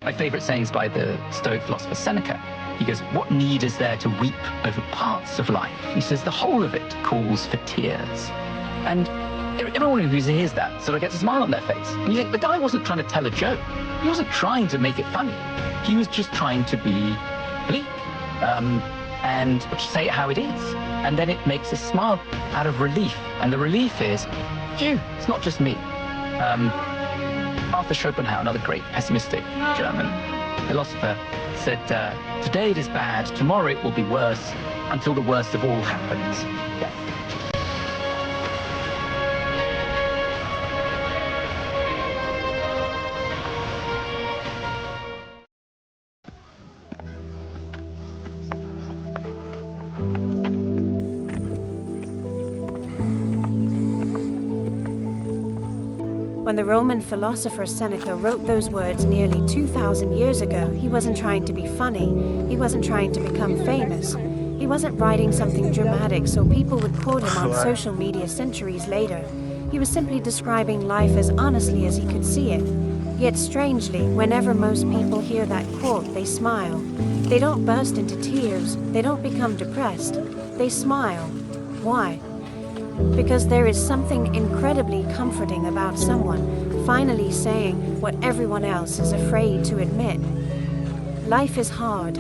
My favourite saying is by the Stoic philosopher Seneca. He goes, "What need is there to weep over parts of life?" He says, "The whole of it calls for tears." And everyone who hears that sort of gets a smile on their face. And you think, the guy wasn't trying to tell a joke. He wasn't trying to make it funny. He was just trying to be bleak and say it how it is. And then it makes us smile out of relief. And the relief is, phew, it's not just me. Arthur Schopenhauer, another great pessimistic German philosopher, said, today it is bad, tomorrow it will be worse, until the worst of all happens, death. When the Roman philosopher Seneca wrote those words nearly 2,000 years ago, he wasn't trying to be funny. He wasn't trying to become famous. He wasn't writing something dramatic so people would quote him on social media centuries later. He was simply describing life as honestly as he could see it. Yet strangely, whenever most people hear that quote, they smile. They don't burst into tears. They don't become depressed. They smile. Why? Because there is something incredibly comforting about someone finally saying what everyone else is afraid to admit. Life is hard.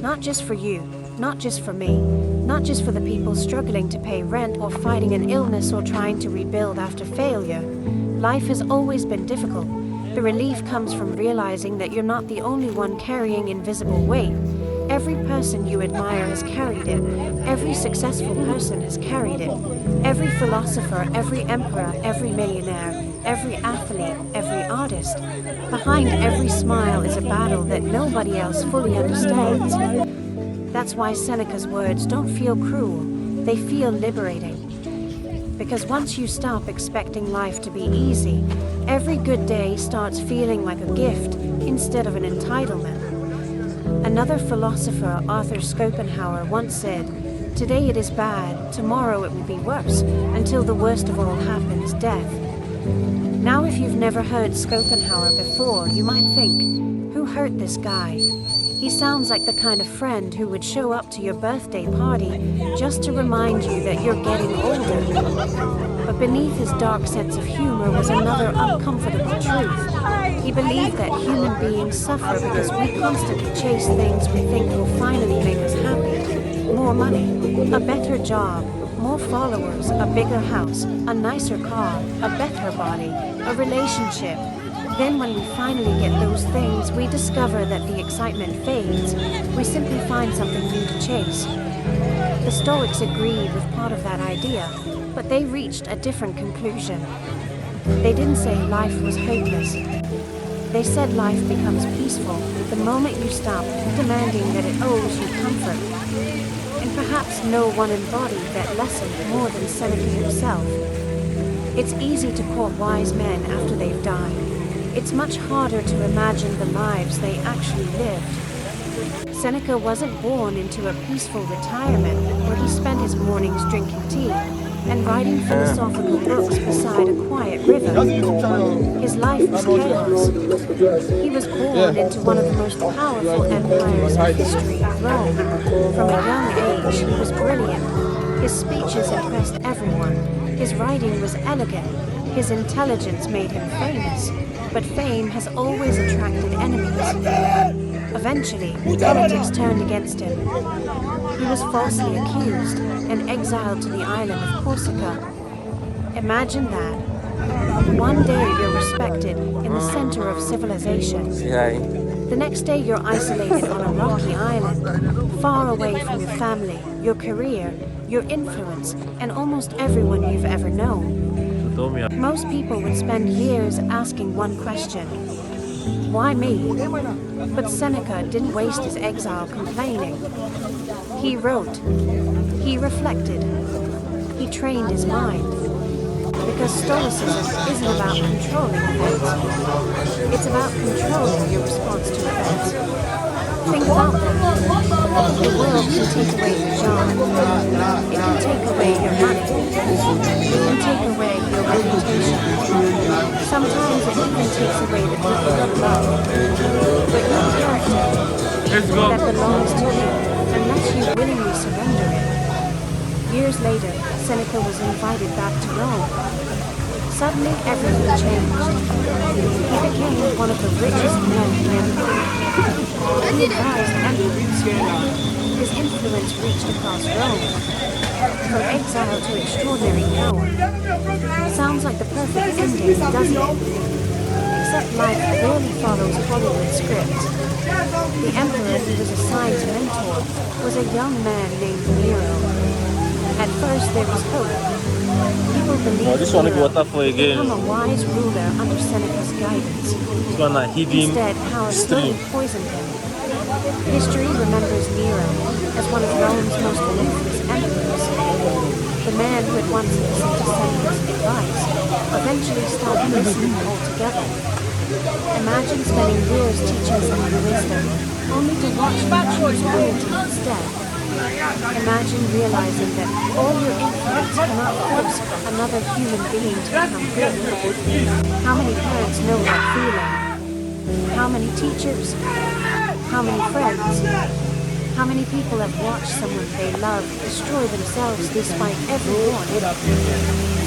Not just for you, not just for me, not just for the people struggling to pay rent or fighting an illness or trying to rebuild after failure. Life has always been difficult. The relief comes from realizing that you're not the only one carrying invisible weight. Every person you admire has carried it. Every successful person has carried it. Every philosopher, every emperor, every millionaire, every athlete, every artist. Behind every smile is a battle that nobody else fully understands. That's why Seneca's words don't feel cruel. They feel liberating. Because once you stop expecting life to be easy, every good day starts feeling like a gift instead of an entitlement. Another philosopher, Arthur Schopenhauer, once said, "Today it is bad, tomorrow it will be worse, until the worst of all happens, death." Now if you've never heard Schopenhauer before, you might think, who hurt this guy? He sounds like the kind of friend who would show up to your birthday party just to remind you that you're getting older. But beneath his dark sense of humor was another uncomfortable truth. He believed that human beings suffer because we constantly chase things we think will finally make us happy. More money, a better job, more followers, a bigger house, a nicer car, a better body, a relationship. Then when we finally get those things, we discover that the excitement fades. We simply find something new to chase. The Stoics agreed with part of that idea, but they reached a different conclusion. They didn't say life was hopeless. They said life becomes peaceful the moment you stop demanding that it owes you comfort. And perhaps no one embodied that lesson more than Seneca himself. It's easy to quote wise men after they've died. It's much harder to imagine the lives they actually lived. Seneca wasn't born into a peaceful retirement where he spent his mornings drinking tea and writing philosophical books beside a quiet river. His life was chaos. He was born into one of the most powerful empires in history, Rome. From a young age, he was brilliant. His speeches impressed everyone. His writing was elegant. His intelligence made him famous. But fame has always attracted enemies. Eventually, politics turned against him. He was falsely accused and exiled to the island of Corsica. Imagine that. One day you're respected in the center of civilization. The next day you're isolated on a rocky island, far away from your family, your career, your influence, and almost everyone you've ever known. Most people would spend years asking one question: why me? But Seneca didn't waste his exile complaining. He wrote, he reflected, he trained his mind. Because Stoicism isn't about controlling events. It's about controlling your response to events. Think about them. The world can take away your job. It can take away your money. It can take away your reputation. Sometimes it even takes away the people you love. But your character that belongs to you, unless you willingly surrender it. Years later, Seneca was invited back to Rome. Suddenly, everything changed. He became one of the richest men in the empire. He advised emperors. His influence reached across Rome. From exile to extraordinary power. Sounds like the perfect ending, doesn't it? Except life rarely follows Hollywood scripts. The emperor he was assigned to mentor was a young man named Nero. At first there was hope. People believed this one will be Nero Waterfall would again. become a wise ruler under Seneca's guidance. It's gonna hit him Instead, power slowly stream. poisoned him. History remembers Nero as one of Rome's most ruthless emperors. The man who had once listened to Seneca's advice eventually stopped listening altogether. Imagine spending years teaching someone wisdom, only to watch them choose cruelty instead. Imagine realizing that all your influence cannot force another human being to become good. How many parents know that feeling? How many teachers? How many friends? How many people have watched someone they love destroy themselves despite every warning?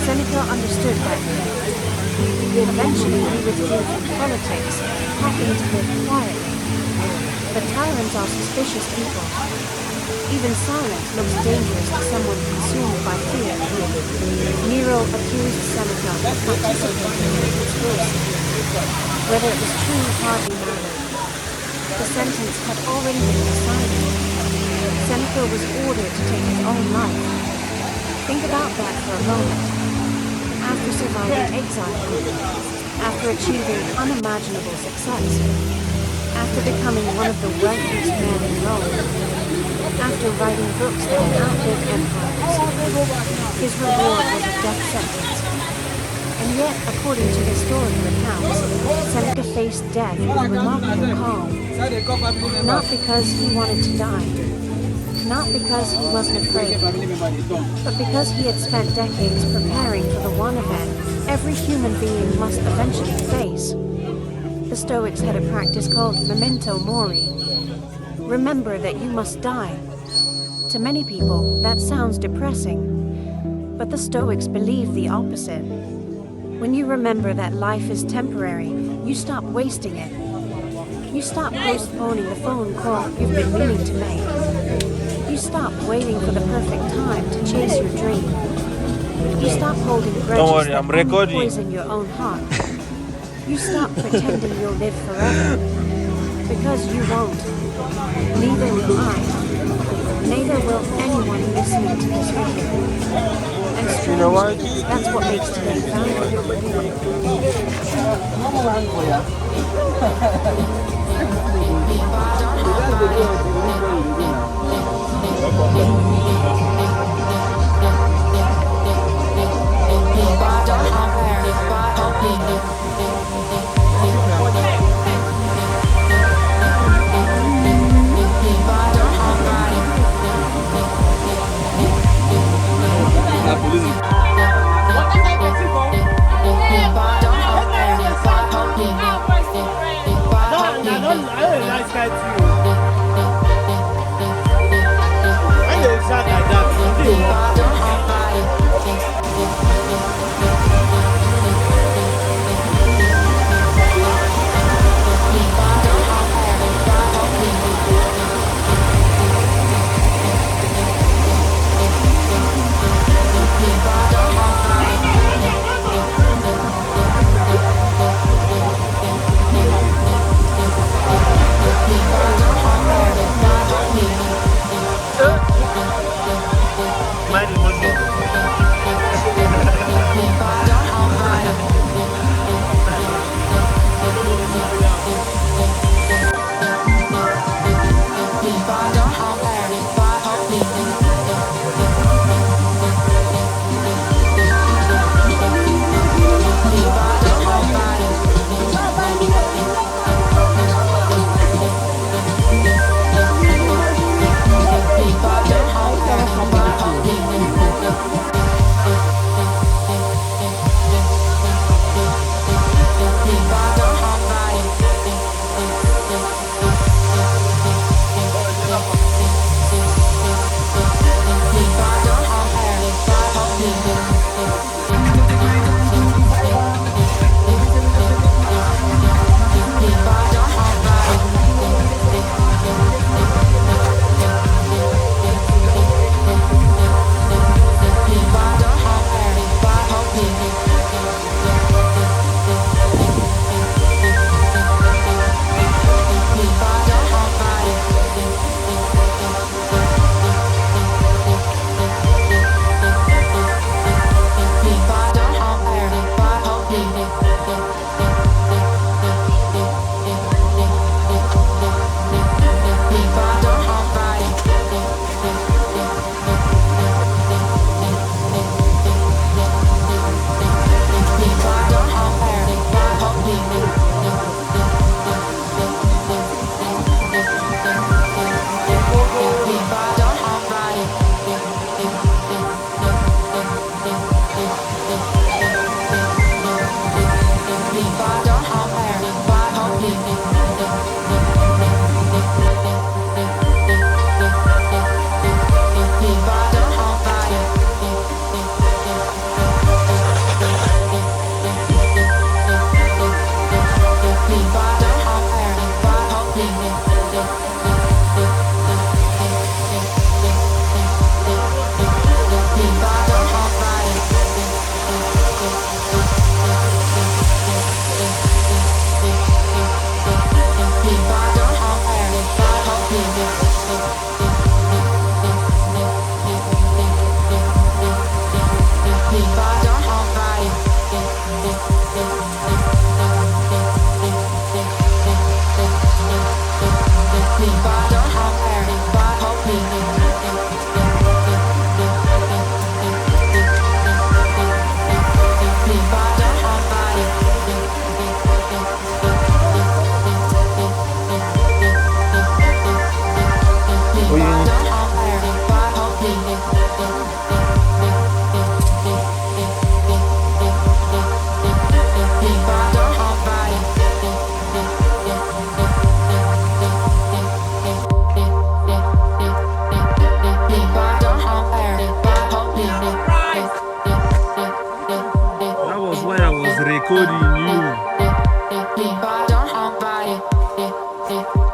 Seneca understood that pain. Eventually he withdrew from politics, happy to live quietly. But tyrants are suspicious people. Even silence looks dangerous to someone consumed by fear. Nero accused Seneca of participating in a conspiracy. Whether it was true hardly mattered. The sentence had already been decided. Seneca was ordered to take his own life. Think about that for a moment. After surviving exile, after achieving unimaginable success, after becoming one of the wealthiest men in Rome, after writing books that outlived empires, his reward was a death sentence. And yet, according to historical accounts, Seneca faced death with remarkable calm. Not because he wanted to die, not because he wasn't afraid, but because he had spent decades preparing for the one event every human being must eventually face. The Stoics had a practice called memento mori. Remember that you must die. To many people, that sounds depressing, but the Stoics believe the opposite. When you remember that life is temporary, you stop wasting it. You stop postponing the phone call you've been meaning to make. You stop waiting for the perfect time to chase your dream. You stop holding grudges Don't worry, that I'm only recording. poison your own heart. You stop pretending you'll live forever. Because you won't. Neither will I. Neither will anyone listening to this video. And strangely, You know what? that's what makes today valuable.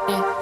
Yeah.